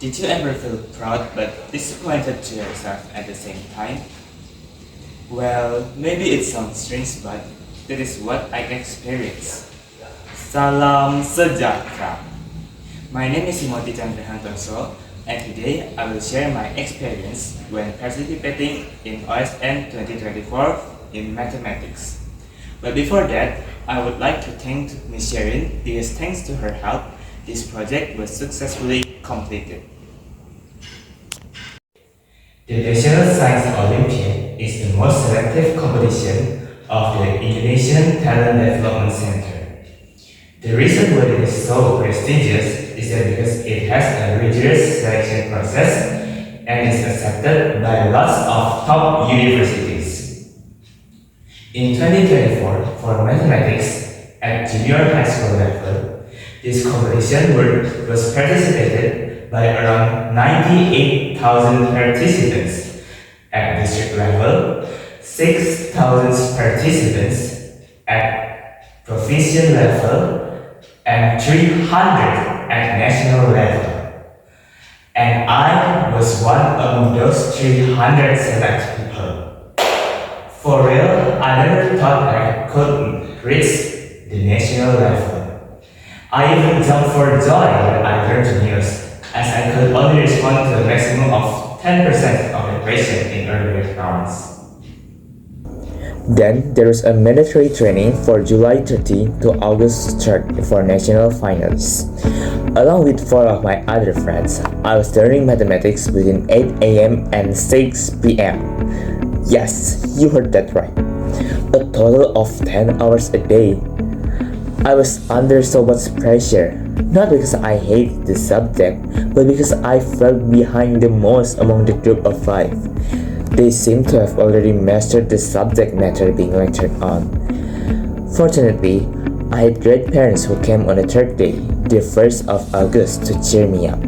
Did you ever feel proud but disappointed to yourself at the same time? Well, maybe it sounds strange, but that is what I experience. Salam sejahtera. My name is Tjandra Santoso, and today I will share my experience when participating in OSN 2024 in mathematics. But before that, I would like to thank Ms. Sharon because thanks to her help, this project was successfully completed. The National Science Olympiad is the most selective competition of the Indonesian Talent Development Center. The reason why it is so prestigious is that because it has a rigorous selection process and is accepted by lots of top universities. In 2024, for mathematics at junior high school level, this competition was participated by around 98,000 participants. At district level, 6,000 participants. At provincial level, and 300 at national level. And I was one among those 300 select people. For real, I never thought I could reach the national level. I even jumped for joy when I learned the news, as I could only respond to a maximum of 10% of the question in earlier rounds. Then there was a mandatory training for July 30 to August 3rd for national finals. Along with 4 of my other friends, I was learning mathematics between 8 a.m. and 6 p.m. Yes, you heard that right. A total of 10 hours a day. I was under so much pressure, not because I hated the subject, but because I fell behind the most among the group of 5. They seemed to have already mastered the subject matter being lectured on. Fortunately, I had great parents who came on the third day, the 1st of August, to cheer me up.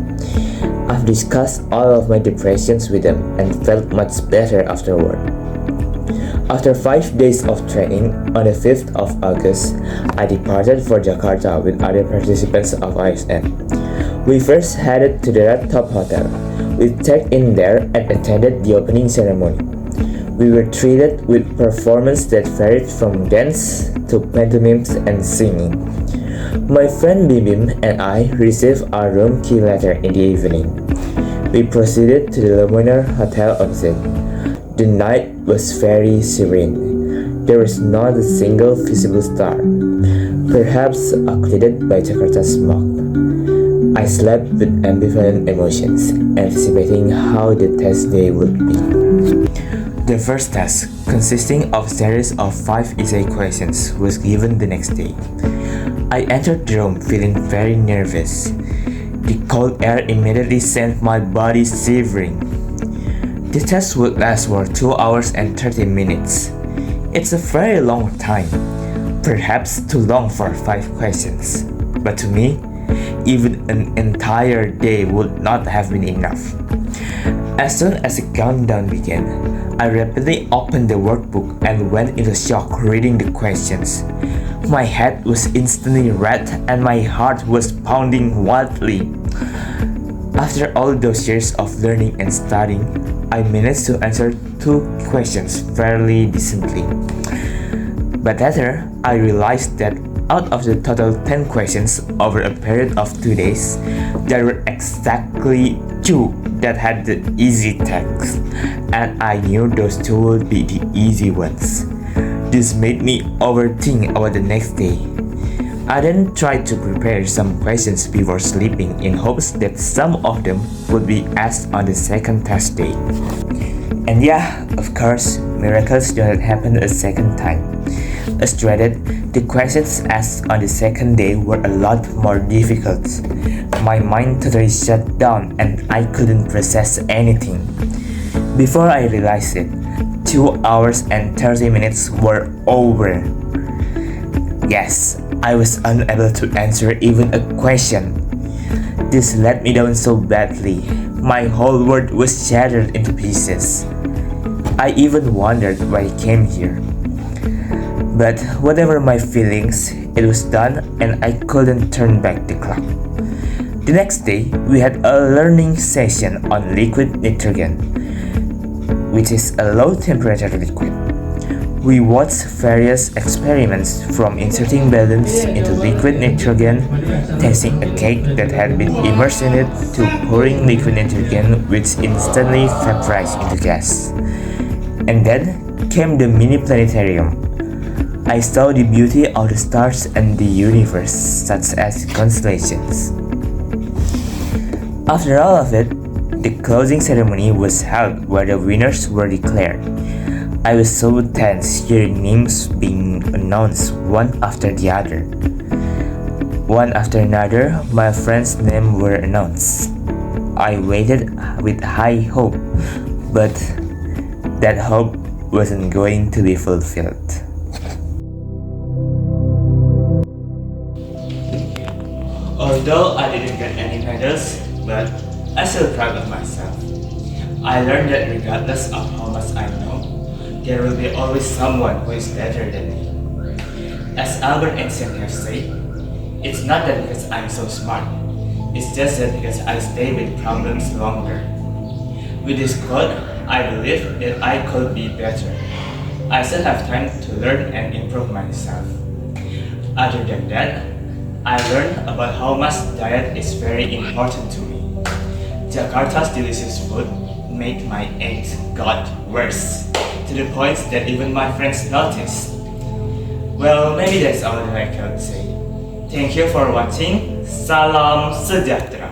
I've discussed all of my depressions with them and felt much better afterward. After 5 days of training, on the 5th of August, I departed for Jakarta with other participants of ISN. We first headed to the Red Top Hotel. We checked in there and attended the opening ceremony. We were treated with performances that varied from dance to pantomimes and singing. My friend Bim and I received our room key later in the evening. We proceeded to the Luminar Hotel opposite. The night was very serene. There was not a single visible star, perhaps occluded by Jakarta's smog. I slept with ambivalent emotions, anticipating how the test day would be. The first test, consisting of a series of 5 essay questions, was given the next day. I entered the room feeling very nervous. The cold air immediately sent my body shivering. The test would last for 2 hours and 30 minutes. It's a very long time, perhaps too long for 5 questions. But to me, even an entire day would not have been enough. As soon as the countdown began, I rapidly opened the workbook and went into shock reading the questions. My head was instantly red and my heart was pounding wildly. After all those years of learning and studying, I managed to answer 2 questions fairly decently. But later, I realized that out of the total 10 questions over a period of 2 days, there were exactly 2 that had the easy text, and I knew those 2 would be the easy ones. This made me overthink about the next day. I then tried to prepare some questions before sleeping in hopes that some of them would be asked on the second test day. And yeah, of course, miracles do not happen a second time. As dreaded, the questions asked on the second day were a lot more difficult. My mind totally shut down and I couldn't process anything. Before I realized it, 2 hours and 30 minutes were over. Yes, I was unable to answer even a question. This let me down so badly. My whole world was shattered into pieces. I even wondered why I came here. But whatever my feelings, it was done and I couldn't turn back the clock. The next day, we had a learning session on liquid nitrogen, which is a low temperature liquid. We watched various experiments from inserting balloons into liquid nitrogen, testing a cake that had been immersed in it, to pouring liquid nitrogen which instantly vaporized into gas. And then came the mini planetarium. I saw the beauty of the stars and the universe, such as constellations. After all of it, the closing ceremony was held where the winners were declared. I was so tense hearing names being announced one after the other. One after another, my friends' names were announced. I waited with high hope, but that hope wasn't going to be fulfilled. Although I didn't get any medals, but I'm still proud of myself. I learned that regardless of how much I know, there will be always someone who is better than me. As Albert Einstein has said, it's not that because I'm so smart, it's just that because I stay with problems longer. With this quote, I believe that I could be better. I still have time to learn and improve myself. Other than that, I learned about how much diet is very important to me. Jakarta's delicious food made my eggs got worse, to the point that even my friends noticed. Well, maybe that's all that I can say. Thank you for watching. Salam sejahtera.